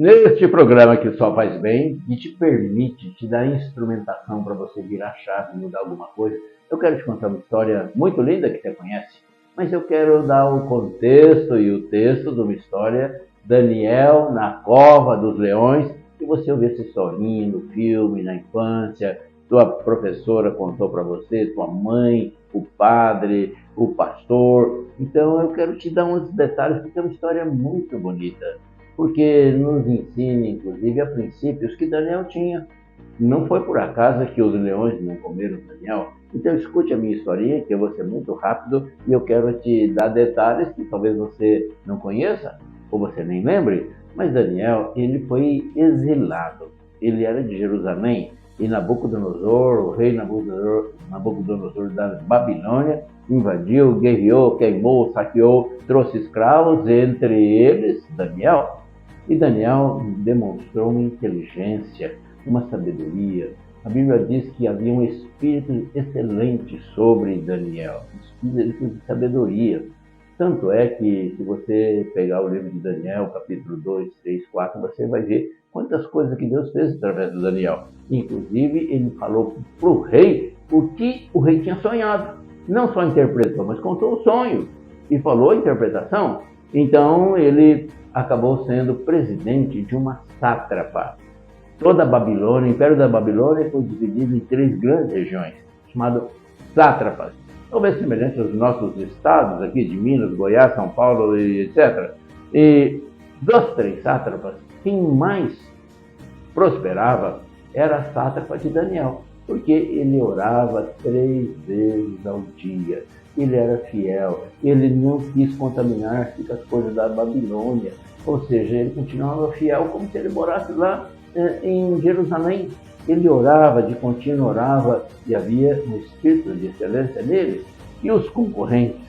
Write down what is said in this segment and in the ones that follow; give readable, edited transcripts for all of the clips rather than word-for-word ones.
Neste programa que só faz bem e te permite, te dá instrumentação para você virar a chave, mudar alguma coisa, eu quero te contar uma história muito linda que você conhece, mas eu quero dar o contexto e o texto de uma história, Daniel na cova dos leões, e você ouviu essa historinha no filme, na infância, tua professora contou para você, tua mãe, o padre, o pastor. Então eu quero te dar uns detalhes, porque é uma história muito bonita, porque nos ensina, inclusive, a princípios que Daniel tinha. Não foi por acaso que os leões não comeram Daniel. Então escute a minha historinha, que eu vou ser muito rápido, e eu quero te dar detalhes que talvez você não conheça, ou você nem lembre, mas Daniel, ele foi exilado. Ele era de Jerusalém, e Nabucodonosor, o rei Nabucodonosor da Babilônia, invadiu, guerreou, queimou, saqueou, trouxe escravos, entre eles Daniel. E Daniel demonstrou uma inteligência, uma sabedoria. A Bíblia diz que havia um espírito excelente sobre Daniel, um espírito de sabedoria. Tanto é que, se você pegar o livro de Daniel, capítulo 2, 3, 4, você vai ver quantas coisas que Deus fez através de Daniel. Inclusive, ele falou para o rei o que o rei tinha sonhado. Não só interpretou, mas contou o sonho e falou a interpretação. Então, ele acabou sendo presidente de uma sátrapa. Toda a Babilônia, o Império da Babilônia, foi dividido em 3 grandes regiões, chamadas sátrapas. Talvez semelhante aos nossos estados aqui de Minas, Goiás, São Paulo, etc. E dos 3 sátrapas, quem mais prosperava era a sátrapa de Daniel, porque ele orava 3 vezes ao dia. Ele era fiel, ele não quis contaminar-se com as coisas da Babilônia, ou seja, ele continuava fiel como se ele morasse lá em Jerusalém. Ele orava, de contínuo orava, e havia um espírito de excelência nele. E os concorrentes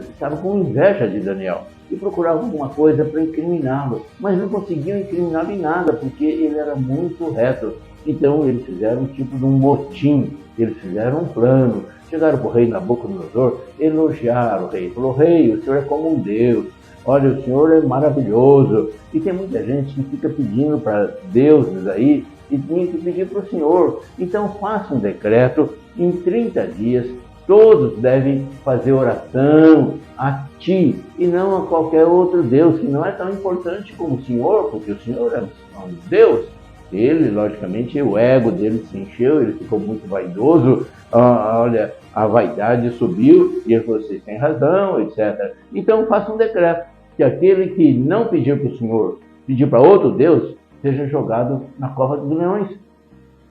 estavam com inveja de Daniel e procuravam alguma coisa para incriminá-lo, mas não conseguiam incriminá-lo em nada, porque ele era muito reto. Então eles fizeram um tipo de um motim, eles fizeram um plano, chegaram para o rei Nabucodonosor, elogiaram o rei, falou: rei, o senhor é como um Deus, olha, o senhor é maravilhoso. E tem muita gente que fica pedindo para deuses aí, e tinha que pedir para o senhor. Então faça um decreto, em 30 dias, todos devem fazer oração a ti, e não a qualquer outro Deus, que não é tão importante como o senhor, porque o senhor é um Deus. Ele, logicamente, o ego dele se encheu, ele ficou muito vaidoso, olha, a vaidade subiu, e ele falou: vocês têm razão, etc. Então faça um decreto, que aquele que não pedir para o senhor, pedir para outro Deus, seja jogado na cova dos leões.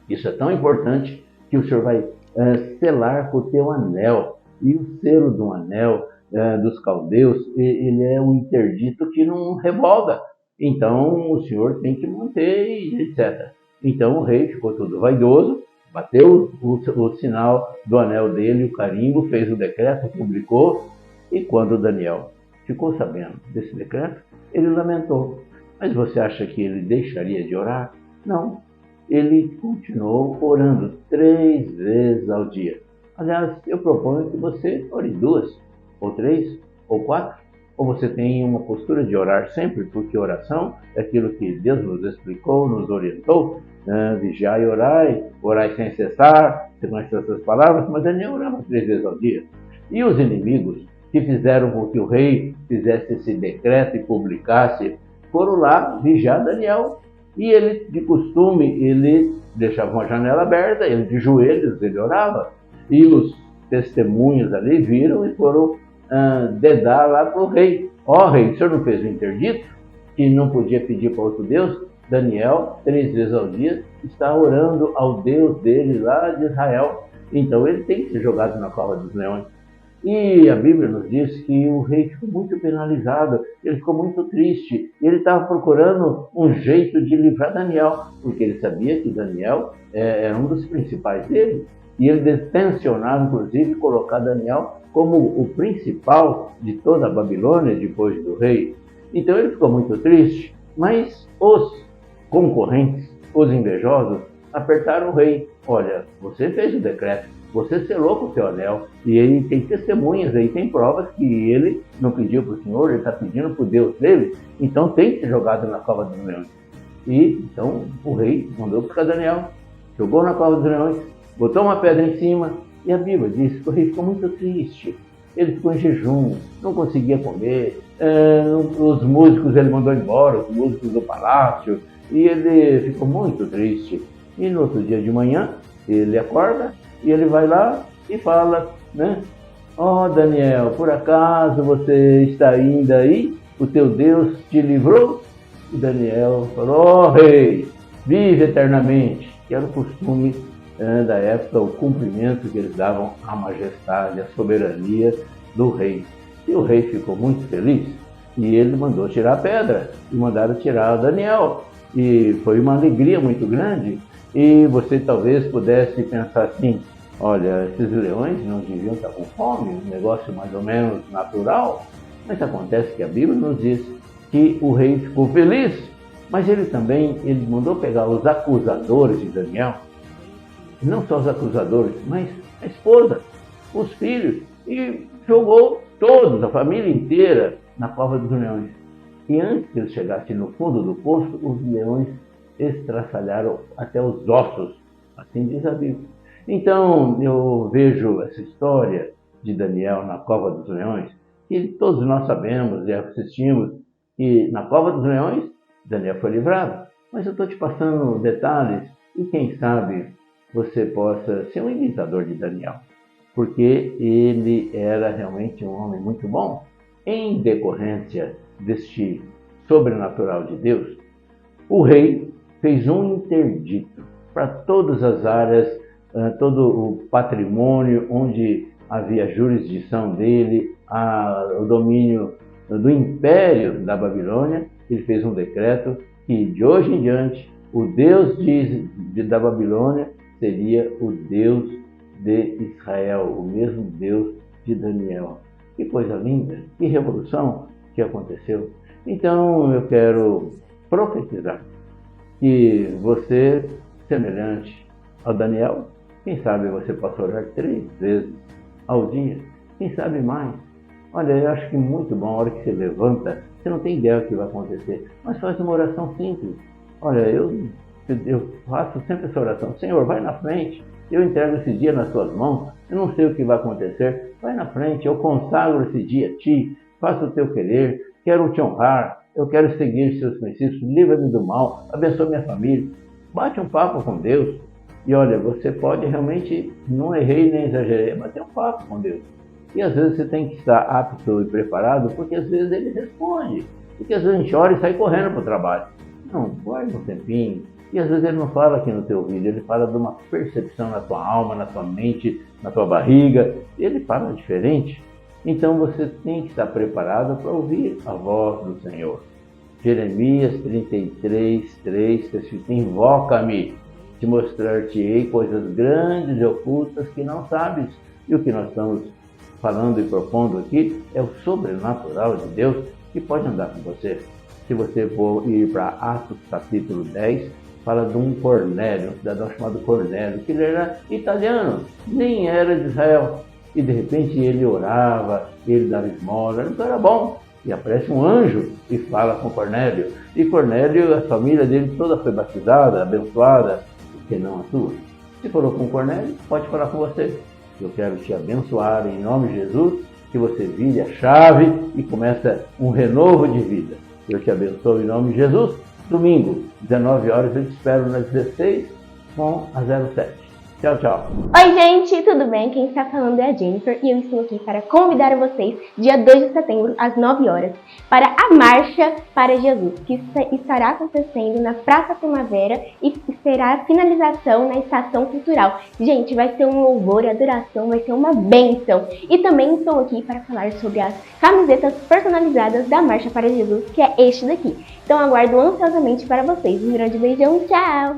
Isso é tão importante que o senhor vai selar com o teu anel. E o selo do anel dos caldeus, ele é um interdito que não revoga. Então o senhor tem que manter, etc. Então o rei ficou todo vaidoso, bateu o sinal do anel dele, o carimbo, fez o decreto, publicou, e quando Daniel ficou sabendo desse decreto, ele lamentou. Mas você acha que ele deixaria de orar? Não. Ele continuou orando 3 vezes ao dia. Aliás, eu proponho que você ore 2, ou 3, ou 4, ou você tenha uma postura de orar sempre, porque oração é aquilo que Deus nos explicou, nos orientou, vigiai e orai, orai sem cessar. Você conhece essas palavras, mas Daniel orava 3 vezes ao dia. E os inimigos que fizeram com que o rei fizesse esse decreto e publicasse, foram lá vigiar Daniel. E ele, de costume, ele deixava uma janela aberta, ele de joelhos, ele orava. E os testemunhas ali viram e foram dedar lá para o rei. Ó rei, o senhor não fez o interdito? Que não podia pedir para outro Deus? Daniel, 3 vezes ao dia, está orando ao Deus dele lá de Israel. Então ele tem que ser jogado na cova dos leões. E a Bíblia nos diz que o rei ficou muito penalizado, ele ficou muito triste. Ele estava procurando um jeito de livrar Daniel, porque ele sabia que Daniel era um dos principais dele. E ele tensionava, inclusive, colocar Daniel como o principal de toda a Babilônia, depois do rei. Então ele ficou muito triste, mas os concorrentes, os invejosos, apertaram o rei. Olha, você fez o decreto, você selou com o seu anel. E ele tem testemunhas aí, tem provas que ele não pediu para o Senhor, ele está pedindo para o Deus dele, então tem que ser jogado na cova dos leões. E então o rei mandou buscar Daniel, jogou na cova dos leões, botou uma pedra em cima, e a Bíblia diz que o rei ficou muito triste. Ele ficou em jejum, não conseguia comer, os músicos ele mandou embora, os músicos do palácio, e ele ficou muito triste. E no outro dia de manhã, ele acorda e ele vai lá e fala, né? Ó Daniel, por acaso você está ainda aí? O teu Deus te livrou? E Daniel falou, ó rei, vive eternamente. Que era o costume da época, o cumprimento que eles davam à majestade, à soberania do rei. E o rei ficou muito feliz e ele mandou tirar a pedra e mandaram tirar o Daniel. E foi uma alegria muito grande. E você talvez pudesse pensar assim, olha, esses leões não deviam estar com fome, um negócio mais ou menos natural. Mas acontece que a Bíblia nos diz que o rei ficou feliz, mas ele mandou pegar os acusadores de Daniel, não só os acusadores, mas a esposa, os filhos, e jogou todos, a família inteira, na cova dos leões. E antes que eles chegassem no fundo do poço, os leões estraçalharam até os ossos, assim diz a Bíblia. Então eu vejo essa história de Daniel na cova dos leões, que todos nós sabemos e assistimos, que na cova dos leões Daniel foi livrado. Mas eu estou te passando detalhes e quem sabe você possa ser um imitador de Daniel, porque ele era realmente um homem muito bom. Em decorrência deste sobrenatural de Deus, o rei fez um interdito para todas as áreas, todo o patrimônio onde havia jurisdição dele, o domínio do império da Babilônia. Ele fez um decreto que de hoje em diante o Deus da Babilônia seria o Deus de Israel, o mesmo Deus de Daniel. Que coisa linda, que revolução que aconteceu. Então eu quero profetizar que você, semelhante ao Daniel, quem sabe você possa orar 3 vezes ao dia, quem sabe mais. Olha, eu acho que muito bom, a hora que você levanta, você não tem ideia do que vai acontecer, mas faz uma oração simples. Olha, eu faço sempre essa oração, Senhor, vai na frente, eu entrego esse dia nas tuas mãos, eu não sei o que vai acontecer, vai na frente, eu consagro esse dia a ti, faço o teu querer, quero te honrar, eu quero seguir seus princípios, livra-me do mal, abençoa minha família. Bate um papo com Deus e olha, você pode realmente, não errei nem exagerei, bater um papo com Deus. E às vezes você tem que estar apto e preparado, porque às vezes ele responde. Porque às vezes a gente ora e sai correndo para o trabalho. Não, guarda um tempinho. E às vezes ele não fala aqui no teu ouvido, ele fala de uma percepção na tua alma, na tua mente, na tua barriga. Ele fala diferente. Então você tem que estar preparado para ouvir a voz do Senhor. Jeremias 33, 3, está escrito, invoca-me, te mostrar-te-ei coisas grandes e ocultas que não sabes. E o que nós estamos falando e propondo aqui é o sobrenatural de Deus que pode andar com você. Se você for ir para Atos capítulo 10, fala de um Cornélio, um cidadão chamado Cornélio, que ele era italiano, nem era de Israel. E de repente ele orava, ele dava esmola, então era bom. E aparece um anjo e fala com Cornélio. E Cornélio, a família dele toda foi batizada, abençoada, porque não a tua. Se falou com Cornélio, pode falar com você. Eu quero te abençoar em nome de Jesus, que você vire a chave e começa um renovo de vida. Eu te abençoo em nome de Jesus. Domingo, 19 horas, eu te espero nas 16 com a 07. Tchau, tchau. Oi, gente, tudo bem? Quem está falando é a Jennifer e eu estou aqui para convidar vocês, dia 2 de setembro, às 9 horas, para a Marcha para Jesus, que estará acontecendo na Praça Primavera e será a finalização na Estação Cultural. Gente, vai ser um louvor, adoração, vai ser uma bênção. E também estou aqui para falar sobre as camisetas personalizadas da Marcha para Jesus, que é este daqui. Então aguardo ansiosamente para vocês. Um grande beijão, tchau!